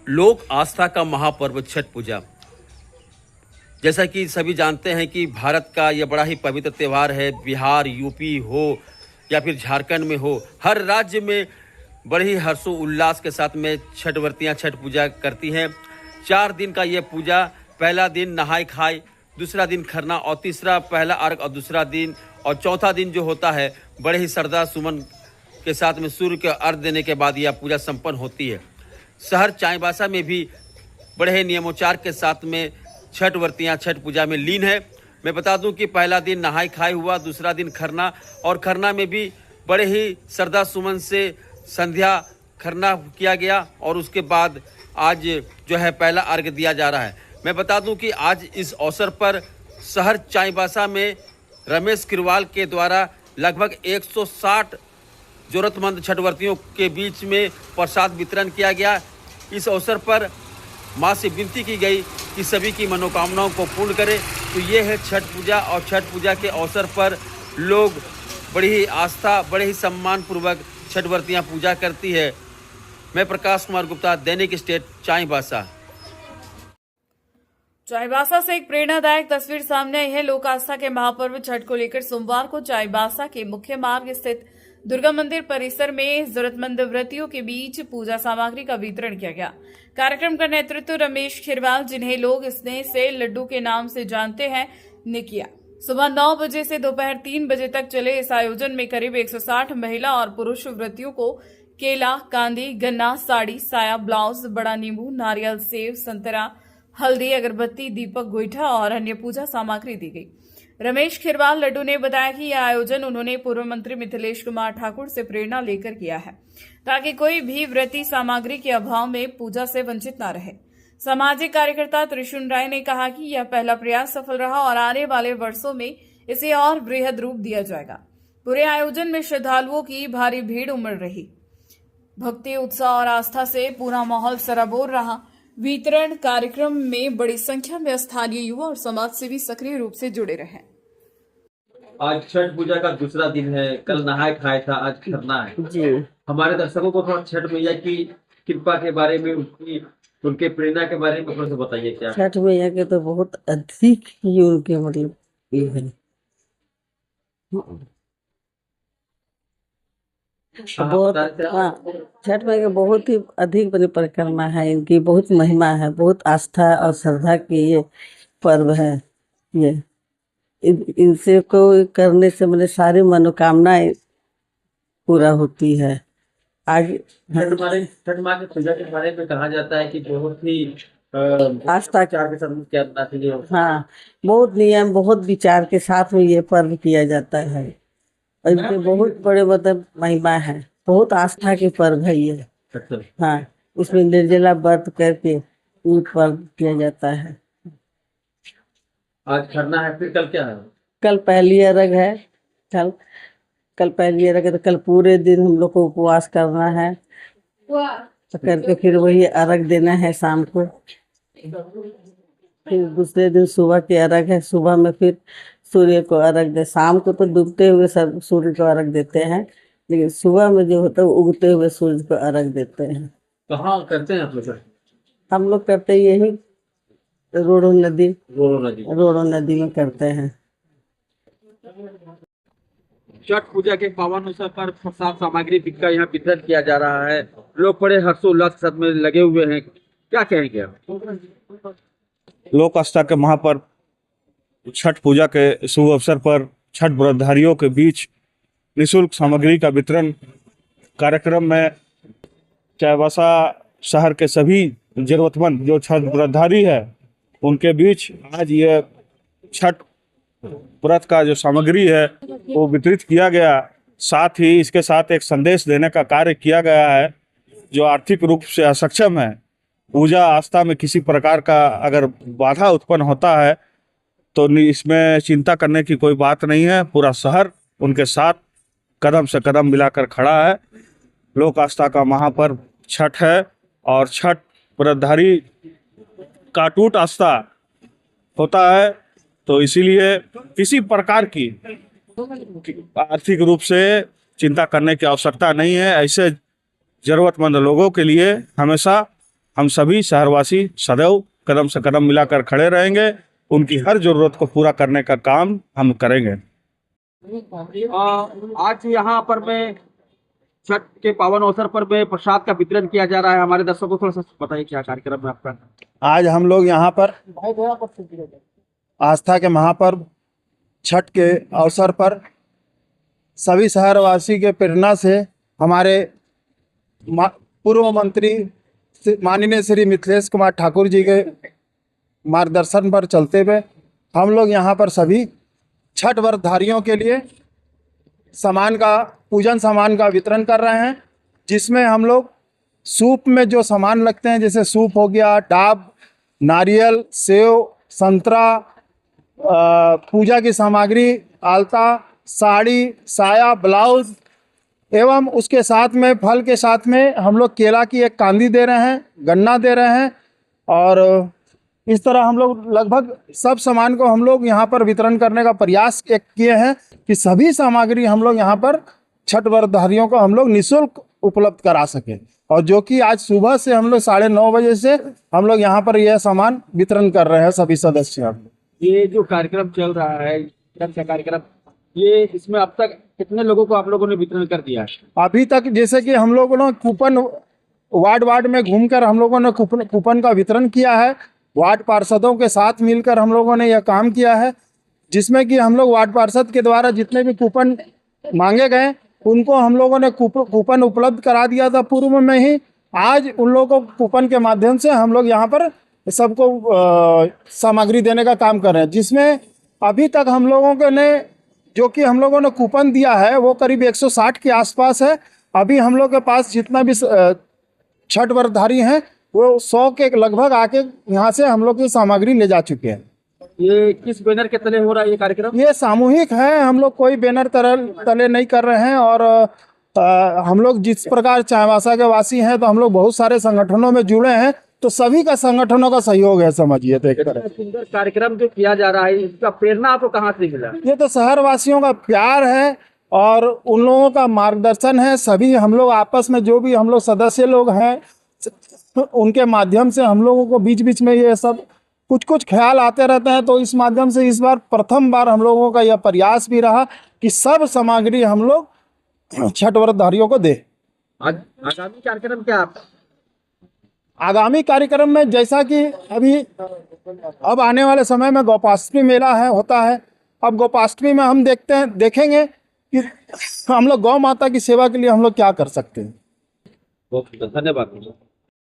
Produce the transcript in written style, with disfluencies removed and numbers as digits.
लोक आस्था का महापर्व छठ पूजा। जैसा कि सभी जानते हैं कि भारत का यह बड़ा ही पवित्र त्यौहार है। बिहार, यूपी हो या फिर झारखंड में हो, हर राज्य में बड़े ही हर्षोल्लास के साथ में छठ व्रतियाँ छठ पूजा करती हैं। 4 दिन का ये पूजा, पहला दिन नहाय खाए, दूसरा दिन खरना और तीसरा पहला अर्घ और दूसरा दिन और चौथा दिन जो होता है बड़े ही श्रद्धा सुमन के साथ में सूर्य के अर्घ देने के बाद यह पूजा संपन्न होती है। शहर चाईबासा में भी बड़े ही नियमोच्चार के साथ में छठ व्रतियाँ छठ पूजा में लीन है। मैं बता दूं कि पहला दिन नहाय खाए हुआ, दूसरा दिन खरना, और खरना में भी बड़े ही श्रद्धा सुमन से संध्या खरना किया गया और उसके बाद आज जो है पहला अर्घ दिया जा रहा है। मैं बता दूं कि आज इस अवसर पर शहर चाईबासा में रमेश किरवाल के द्वारा लगभग 160 जरूरतमंद छठव्रतियों के बीच में प्रसाद वितरण किया गया। इस अवसर पर मां से विनती की गई कि सभी की मनोकामनाओं को पूर्ण करे। तो ये है छठ पूजा, और छठ पूजा के अवसर पर लोग बड़ी ही आस्था, बड़े ही सम्मान पूर्वक छठ व्रतियाँ पूजा करती है। मैं प्रकाश कुमार गुप्ता, दैनिक स्टेट, चाईबासा। चाईबासा से एक प्रेरणादायक तस्वीर सामने आई है। लोक आस्था के महापर्व छठ को लेकर सोमवार को चाईबासा के मुख्य मार्ग स्थित दुर्गा मंदिर परिसर में जरूरतमंद व्रतियों के बीच पूजा सामग्री का वितरण किया गया। कार्यक्रम का नेतृत्व रमेश खिरवाल, जिन्हें लोग स्नेह से लड्डू के नाम से जानते हैं, ने किया। सुबह 9 बजे से दोपहर 3 बजे तक चले इस आयोजन में करीब 160 महिला और पुरुष व्रतियों को केला, कांदी, गन्ना, साड़ी, साया, ब्लाउज, बड़ा नींबू, नारियल, सेब, संतरा, हल्दी, अगरबत्ती, दीपक, गोईठा और अन्य पूजा सामग्री दी गई। रमेश खिरवाल लड्डू ने बताया कि यह आयोजन उन्होंने पूर्व मंत्री मिथिलेश कुमार ठाकुर से प्रेरणा लेकर किया है, ताकि कोई भी व्रती सामग्री के अभाव में पूजा से वंचित न रहे। सामाजिक कार्यकर्ता त्रिशून राय ने कहा कि यह पहला प्रयास सफल रहा और आने वाले वर्षों में इसे और बृहद रूप दिया जाएगा। पूरे आयोजन में श्रद्धालुओं की भारी भीड़ उमड़ रही। भक्ति, उत्साह और आस्था से पूरा माहौल सराबोर रहा। वितरण कार्यक्रम में बड़ी संख्या में स्थानीय युवा और समाज सेवी सक्रिय रूप से जुड़े रहे। आज छठ पूजा का दूसरा दिन है। कल नहाय खाए था, आज खरना है जी। हमारे दर्शकों को थोड़ा छठ मैया की कृपा के बारे में, उनके प्रेरणा के बारे में थोड़ा सा बताइए। क्या छठ मैया के तो बहुत अधिक ही उनके मतलब ये है। बहुत, हाँ, छठ मैया के बहुत ही अधिक बड़ी परिक्रमा है। इनकी बहुत महिमा है, बहुत आस्था और श्रद्धा की ये पर्व है। ये इनसे को करने से मतलब सारी मनोकामनाएं पूरा होती है। आगे छठ माँ की पूजा के बारे में कहा जाता है कि बहुत ही आस्था चार के साथ क्या करना चाहिए। हाँ, बहुत नियम, बहुत विचार के साथ में ये पर्व किया जाता है। और इनके बहुत बड़े मतलब महिमा है, बहुत आस्था के पर्व है ये। हाँ, इसमें निर्जला व्रत करके ये पर्व किया जाता है। आज खरना है, फिर कल क्या है? कल पहली अर्घ है। कल पहली अर्घ है, तो कल पूरे दिन हम लोग को उपवास करना है, तो करके फिर वही अर्घ देना है शाम को। फिर दूसरे दिन सुबह की अर्घ है। सुबह में फिर सूर्य को अर्घ दे। शाम को तो डूबते हुए सब सूर्य को अर्घ देते हैं, लेकिन सुबह में जो होता है वो उगते हुए सूर्य को अर्घ देते हैं। कहाँ करते हैं आप लोग? हम लोग करते हैं यही रोड़ो नदी में करते हैं। छठ पूजा के पावन अवसर पर प्रसाद सामग्री का यहाँ वितरण किया जा रहा है। लोग बड़े हर्षोल्लास के साथ में लगे हुए हैं। क्या कहेंगे आप? लोक आस्था के महापर्व छठ पूजा के शुभ अवसर पर छठ व्रतधारियों के बीच निःशुल्क सामग्री का वितरण कार्यक्रम में चाईबासा शहर के सभी जरूरतमंद जो छठ व्रतधारी है उनके बीच आज ये छठ व्रत का जो सामग्री है वो वितरित किया गया। साथ ही इसके साथ एक संदेश देने का कार्य किया गया है। जो आर्थिक रूप से असक्षम है, पूजा आस्था में किसी प्रकार का अगर बाधा उत्पन्न होता है तो इसमें चिंता करने की कोई बात नहीं है। पूरा शहर उनके साथ कदम से कदम मिलाकर खड़ा है। लोक आस्था का महापर्व छठ है और छठ व्रतधारी का अटूट आस्था होता है, तो इसीलिए किसी प्रकार की आर्थिक रूप से चिंता करने की आवश्यकता नहीं है। ऐसे जरूरतमंद लोगों के लिए हमेशा हम सभी शहरवासी सदैव कदम से कदम मिलाकर खड़े रहेंगे। उनकी हर जरूरत को पूरा करने का काम हम करेंगे। आज यहाँ पर मैं छठ के पावन अवसर पर में प्रसाद का वितरण किया जा रहा है। हमारे दर्शकों को थोड़ा सा बताइए क्या कार्यक्रम है आपका। आज हम लोग यहाँ पर आस्था के महापर्व छठ के अवसर पर सभी शहरवासी के प्रेरणा से हमारे पूर्व मंत्री माननीय श्री मिथिलेश कुमार ठाकुर जी के मार्गदर्शन पर चलते हुए हम लोग यहाँ पर सभी छठ व्रतधारियों के लिए पूजन सामान का वितरण कर रहे हैं, जिसमें हम लोग सूप में जो सामान लगते हैं, जैसे सूप हो गया, डाब, नारियल, सेव, संतरा, पूजा की सामग्री, आलता, साड़ी, साया, ब्लाउज एवं उसके साथ में फल के साथ में हम लोग केला की एक कांदी दे रहे हैं, गन्ना दे रहे हैं। और इस तरह हम लोग लगभग सब सामान को हम लोग यहाँ पर वितरण करने का प्रयास किए हैं कि सभी सामग्री हम लोग यहाँ पर छठ व्रतधारियों को हम लोग निःशुल्क उपलब्ध करा सकें। और जो कि आज सुबह से हम लोग 9:30 बजे से हम लोग यहाँ पर यह सामान वितरण कर रहे हैं सभी सदस्य। ये जो कार्यक्रम चल रहा है कार्यक्रम, ये इसमें अब तक कितने लोगों को आप लोगों ने वितरण कर दिया है? अभी तक जैसे कि हम लोगों ने कूपन वार्ड में घूमकर हम लोगों ने कूपन का वितरण किया है। वार्ड पार्षदों के साथ मिलकर हम लोगों ने यह काम किया है, जिसमें कि हम लोग वार्ड पार्षद के द्वारा जितने भी कूपन मांगे गए उनको हम लोगों ने कूपन उपलब्ध करा दिया था पूर्व में ही। आज उन लोगों को कूपन के माध्यम से हम लोग यहाँ पर सबको सामग्री देने का काम कर रहे हैं, जिसमें अभी तक हम लोगों के ने जो कि हम लोगों ने कूपन दिया है वो करीब 160 के आसपास है। अभी हम लोग के पास जितना भी छठ व्रतधारी हैं वो 100 के लगभग आके यहाँ से हम लोग की सामग्री ले जा चुके हैं। ये किस बैनर के तले हो रहा है ये कार्यक्रम? ये सामूहिक है, हम लोग कोई बैनर तले नहीं कर रहे हैं। और हम लोग जिस प्रकार चाईबासा के वासी हैं तो हम लोग बहुत सारे संगठनों में जुड़े हैं, तो सभी का संगठनों का सहयोग है, समझिए। तो एक तरह सुंदर कार्यक्रम जो किया जा रहा है, इसका प्रेरणा आपको कहाँ से मिला? ये तो शहर वासियों का प्यार है और उन लोगों का मार्गदर्शन है। सभी हम लोग आपस में जो भी हम लोग सदस्य लोग हैं उनके माध्यम से हम लोगों को बीच बीच में ये सब कुछ ख्याल आते रहते हैं। तो इस माध्यम से इस बार प्रथम बार हम लोगों का यह प्रयास भी रहा कि सब सामग्री हम लोग छठ व्रतधारियों को दे। आगामी कार्यक्रम क्या आपका? आगामी कार्यक्रम में जैसा कि अब आने वाले समय में गोपाष्टमी मेला होता है। अब गोपाष्टमी में हम देखेंगे कि हम लोग गौ माता की सेवा के लिए हम लोग क्या कर सकते हैं। बहुत धन्यवाद।